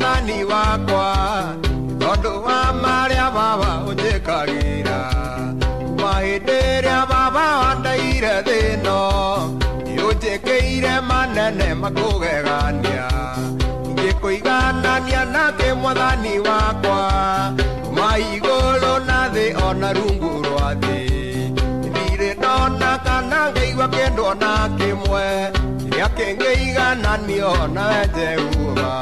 mwathani wakwa tondu wa maria baba unjikagira mahindĩrĩa baba wandaire thĩno nĩũnjĩkĩire manene makũgegania ingĩkũiganania nake mwathani wakwa maigũrũ na thĩ ona rungu rwa thĩ ndirĩ ndona kana ngaigua kĩndũ ona kĩmwe kĩrĩa kĩngĩigananio nawe Jehova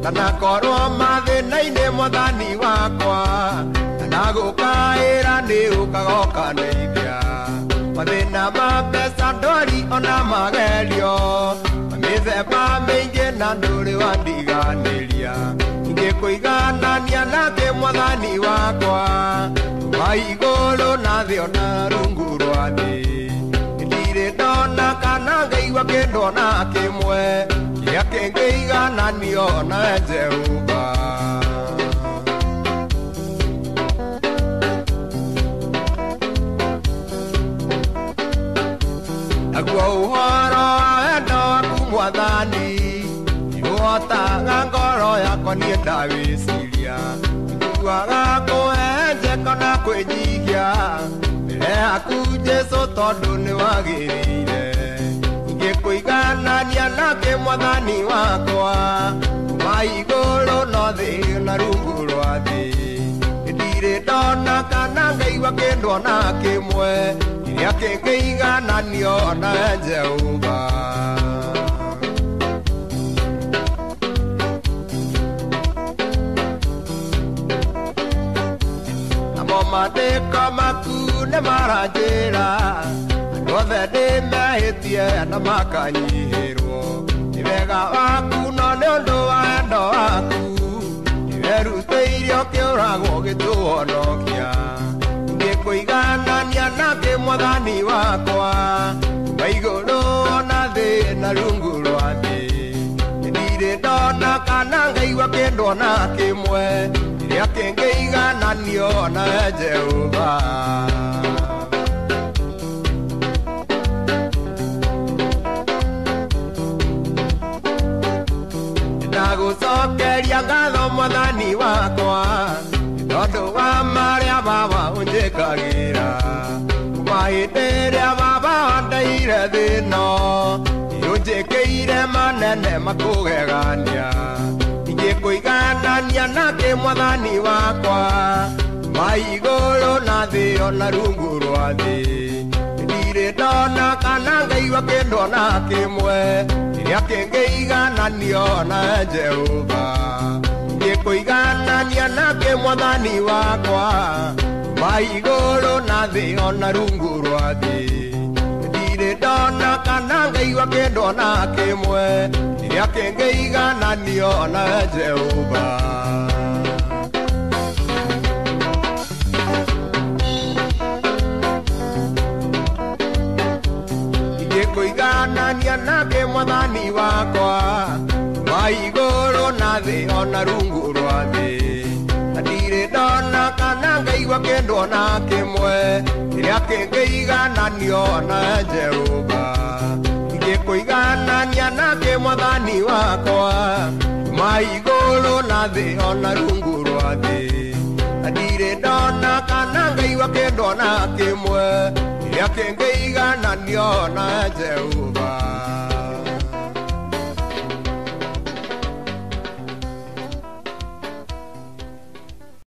kana korwo mathĩna-inĩ mwathani wakwa kana gũkaĩra nĩ ũkagokanĩithia mathĩna ma mbeca ndwari ona magerio mĩthemba mĩingĩ na ndũrĩ wandiganĩria ingĩkũiganania nake mwathani wakwa maigũrũ na thĩ ona rungu rwa thĩ ndirĩ ndona kana ngaigua kĩndũ ona kĩmwe kĩrĩa kĩngĩigananio nawe Jehova naguo ũhoro wa wendo waku mwathani nĩũhotaga ngoro yakwa niĩ ndawĩciria njiguaga kũhenjeka na kwĩnyihia mbere yaku Jesũ tondũ nĩwagĩrĩire ingĩkũiganania nake mwathani wakwa maigũrũ no thĩ na rungu rwa thĩ ndirĩ ndona kana ngaigua kĩndũ ona kĩmwe kĩrĩa kĩngĩigananio nawe Jehova namo mandĩko maku nĩmaranjĩra andũ othe nĩmehĩtie na makanyihĩrwo nĩ wega waku no nĩ ũndũ wa wendo waku nĩwerutĩire ũkĩũragwo gĩtũhonokia ingĩkũiganania nake mwathani wakwa maigũrũ na thĩ na rungu rwa thĩ ndirĩ ndona kana ngaigua kĩndũ ona kĩmwe kĩrĩa kĩngĩigananio nawe Jehova ndagũcokeria ngatho mwathani wakwa tondũ wa marĩa baba unjĩkagĩra mahĩndĩrĩa baba wandaire thĩno nĩũnjĩkĩire manene makũgegania ingĩkũiganania nake mwathani wakwa maigũrũ na thĩ ona rungu rwa thĩ ndirĩ ndona kana ngaigua kĩndũ ona kĩmwe kĩrĩa kĩngĩigananio nawe Jehova ingĩkũiganania nake mwathani wakwa maigũrũ na thĩ ona rungu rwa thĩ ndirĩ ndona kana ngaigua kĩndũ ona kĩmwe kĩrĩa kĩngĩigananio nawe Jehova ingĩkũiganania nake mwathani wakwa maigũrũ na thĩ ona rungu rwa thĩ ndirĩ ndona kana ngaigua kĩndũ ona kĩmwe kĩrĩa kĩngĩigananio nawe Jehova ingĩkũiganania nake mwathani wakwa maigũrũ na thĩ ona rungu rwa thĩ ndirĩ ndona kana ngaigua kĩndũ ona kĩmwe kĩrĩa kĩngĩigananio nawe Jehova